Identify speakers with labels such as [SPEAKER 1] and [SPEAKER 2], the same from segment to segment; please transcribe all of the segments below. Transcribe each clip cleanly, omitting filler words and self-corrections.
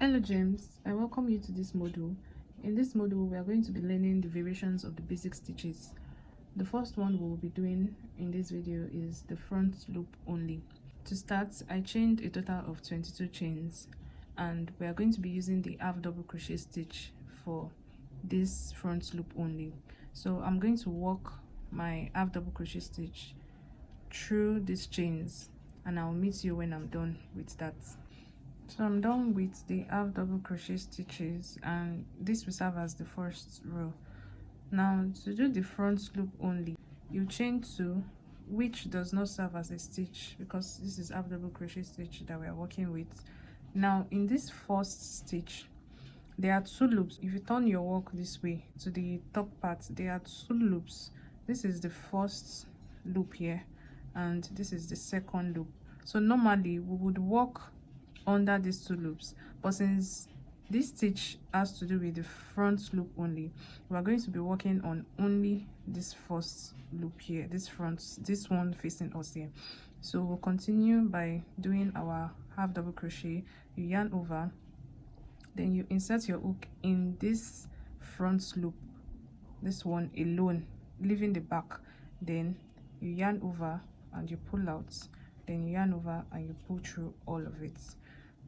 [SPEAKER 1] Hello James, I welcome you to this module. In this module, we are going to be learning the variations of the basic stitches. The first one we'll be doing in this video is the front loop only. To start, I chained a total of 22 chains and we are going to be using the half double crochet stitch for this front loop only. So I'm going to work my half double crochet stitch through these chains and I'll meet you when I'm done with that. So I'm done with the half double crochet stitches and this will serve as the first row. Now to do the front loop only, you chain 2, which does not serve as a stitch because this is half double crochet stitch that we are working with. Now in this first stitch, there are 2 loops. If you turn your work this way to the top part, there are 2 loops. This is the first loop here and this is the second loop. So normally we would work under these 2 loops, but since this stitch has to do with the front loop only, we are going to be working on only this first loop here, this one facing us here. So we'll continue by doing our half double crochet. You yarn over, then you insert your hook in this front loop, this one alone, leaving the back. Then you yarn over and you pull out, then you yarn over and you pull through all of it.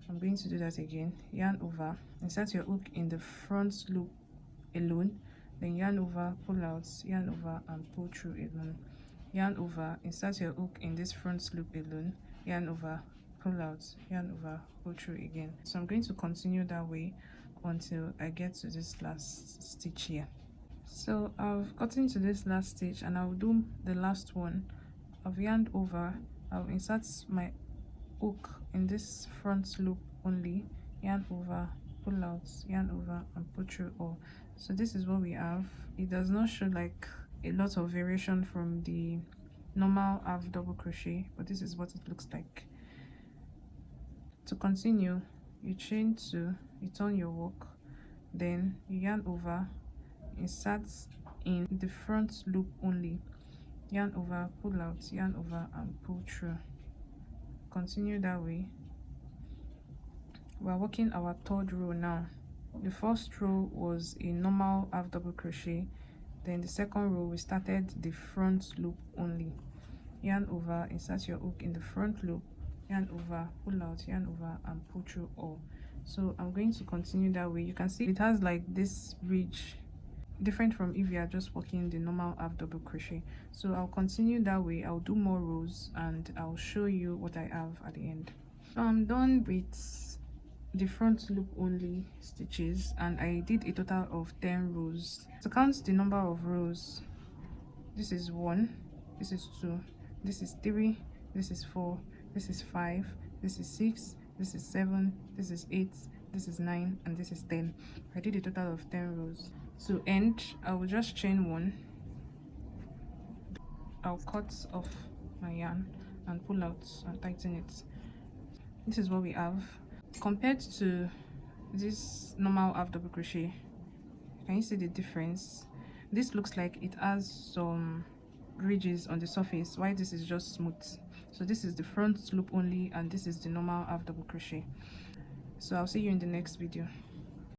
[SPEAKER 1] I'm going to do that again. Yarn over, insert your hook in the front loop alone, then yarn over, pull out, yarn over and pull through alone. Yarn over, insert your hook in this front loop alone, yarn over, pull out, yarn over, pull through again. So I'm going to continue that way until I get to this last stitch here. So I've gotten to this last stitch and I'll do the last one. I've yarned over, I'll insert my hook in this front loop only, yarn over, pull out, yarn over and pull through all. So this is what we have. It does not show like a lot of variation from the normal half double crochet, but this is what it looks like. To continue, you chain 2, you turn your work, then you yarn over, insert in the front loop only, yarn over, pull out, yarn over and pull through. Continue that way. We are working our 3rd row now. The first row was a normal half double crochet, then the second row we started the front loop only. Yarn over, insert your hook in the front loop, yarn over, pull out, yarn over and pull through all. So I'm going to continue that way. You can see it has like this bridge, different from if you are just working the normal half double crochet. So I'll continue that way. I'll do more rows and I'll show you what I have at the end. So I'm done with the front loop only stitches and I did a total of 10 rows. To count the number of rows, this is 1, this is 2, this is 3, this is 4, this is 5, this is 6, this is 7, this is 8, this is 9 and this is 10. I did a total of 10 rows. To end, I will just chain 1. I'll cut off my yarn and pull out and tighten it. This is what we have. Compared to this normal half double crochet, can you see the difference? This looks like it has some ridges on the surface, while this is just smooth. So this is the front loop only and this is the normal half double crochet. So I'll see you in the next video.